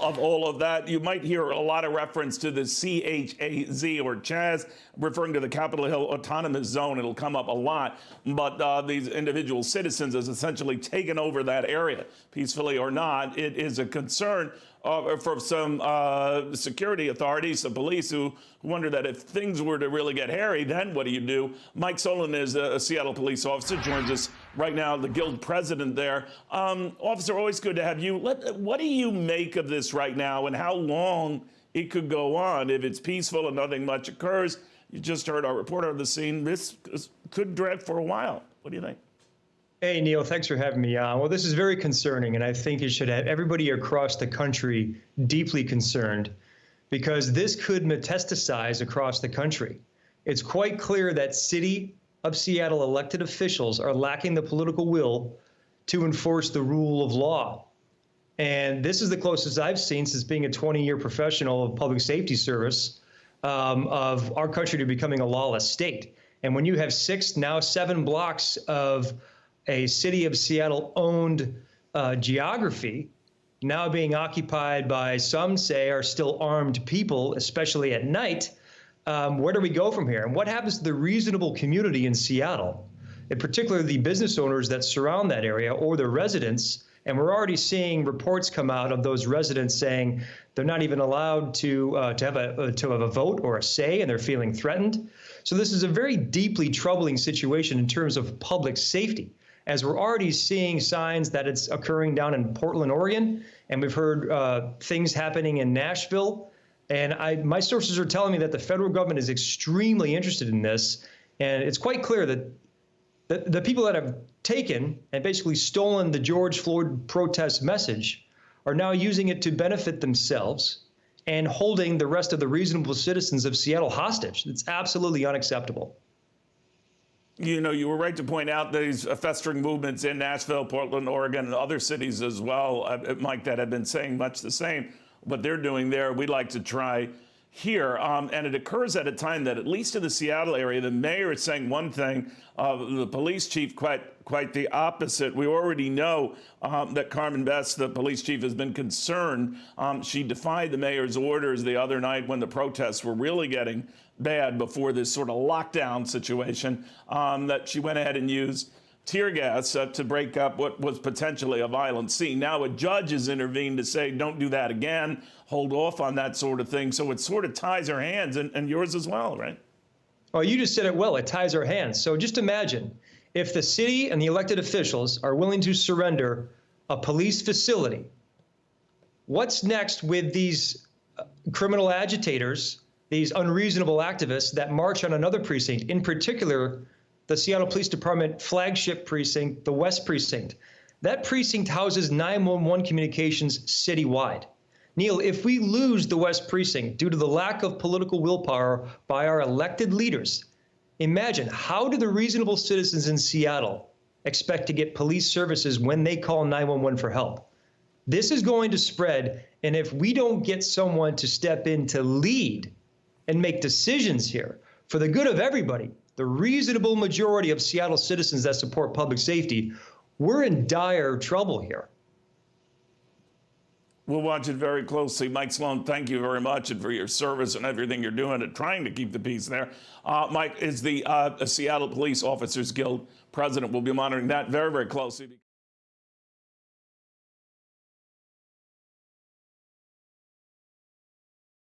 of all of that, you might hear a lot of reference to the CHAZ or CHAZ, referring to the Capitol Hill Autonomous Zone. It'll come up a lot, but these individual citizens has essentially taken over that area, peacefully or not. It is a concern for some security authorities, the police, who wonder that if things were to really get hairy, then what do you do? Mike Solan is a Seattle police officer, joins us right now, the guild president there. Officer, always good to have you. What do you make of this right now, and how long it could go on? If it's peaceful and nothing much occurs, you just heard our reporter on the scene, this could drag for a while. What do you think? Hey, Neil, thanks for having me on. Well, this is very concerning, and I think it should have everybody across the country deeply concerned, because this could metastasize across the country. It's quite clear that City of Seattle elected officials are lacking the political will to enforce the rule of law. And this is the closest I've seen since being a 20-year professional of public safety service of our country to becoming a lawless state. And when you have 6, now 7 blocks of a City of Seattle-owned geography now being occupied by, some say, are still armed people, especially at night, where do we go from here? And what happens to the reasonable community in Seattle, in particular the business owners that surround that area or the residents? And we're already seeing reports come out of those residents saying they're not even allowed to have a vote or a say, and they're feeling threatened. So this is a very deeply troubling situation in terms of public safety, as we're already seeing signs that it's occurring down in Portland, Oregon, and we've heard things happening in Nashville. And my sources are telling me that the federal government is extremely interested in this, and it's quite clear that the people that have taken and basically stolen the George Floyd protest message are now using it to benefit themselves and holding the rest of the reasonable citizens of Seattle hostage. It's absolutely unacceptable. You know, you were right to point out these festering movements in Nashville, Portland, Oregon, and other cities as well, Mike, that have been saying much the same. What they're doing there, we'd like to try here. And it occurs at a time that, at least in the Seattle area, the mayor is saying one thing, the police chief quite the opposite. We already know that Carmen Best, the police chief, has been concerned. She defied the mayor's orders the other night when the protests were really getting bad before this sort of lockdown situation, that she went ahead and used tear gas to break up what was potentially a violent scene. Now a judge has intervened to say, don't do that again, hold off on that sort of thing. So it sort of ties her hands, and yours as well, right? Oh, you just said it well, it ties our hands. So just imagine if the city and the elected officials are willing to surrender a police facility, what's next with these criminal agitators, these unreasonable activists that march on another precinct, in particular, the Seattle Police Department flagship precinct, the West Precinct? That precinct houses 911 communications citywide. Neil, if we lose the West Precinct due to the lack of political willpower by our elected leaders, imagine, how do the reasonable citizens in Seattle expect to get police services when they call 911 for help? This is going to spread, and if we don't get someone to step in to lead and make decisions here for the good of everybody, the reasonable majority of Seattle citizens that support public safety, we're in dire trouble here. We'll watch it very closely. Mike Solan, thank you very much, and for your service and everything you're doing at trying to keep the peace there. Mike is the Seattle Police Officers Guild president. We'll be monitoring that very, very closely.